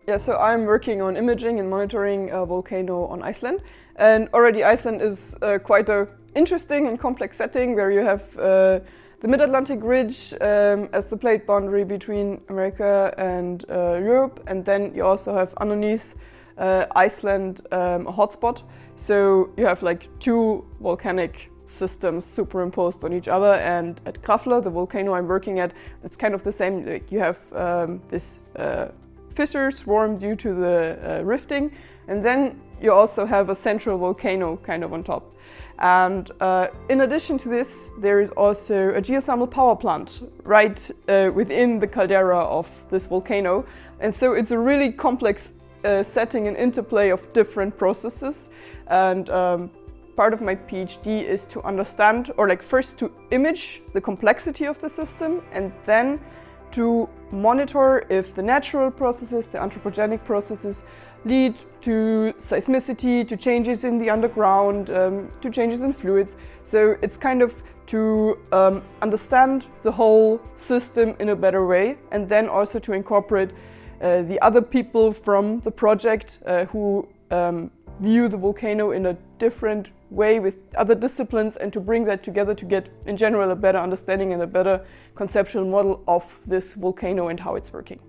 Yeah, so I'm working on imaging and monitoring a volcano on Iceland. And already Iceland is quite a interesting and complex setting where you have the Mid-Atlantic Ridge as the plate boundary between America and Europe. And then you also have underneath Iceland a hotspot. So you have like two volcanic systems superimposed on each other. And at Grafle, the volcano I'm working at, it's kind of the same. Like you have this fissure swarm due to the rifting, and then you also have a central volcano kind of on top. And in addition to this, there is also a geothermal power plant right within the caldera of this volcano. And so it's a really complex setting and interplay of different processes. And part of my PhD is to understand, or like first to image the complexity of the system, and then to monitor if the natural processes, the anthropogenic processes, lead to seismicity, to changes in the underground, to changes in fluids. So it's kind of to understand the whole system in a better way, and then also to incorporate the other people from the project who view the volcano in a different way with other disciplines, and to bring that together to get, in general, a better understanding and a better conceptual model of this volcano and how it's working.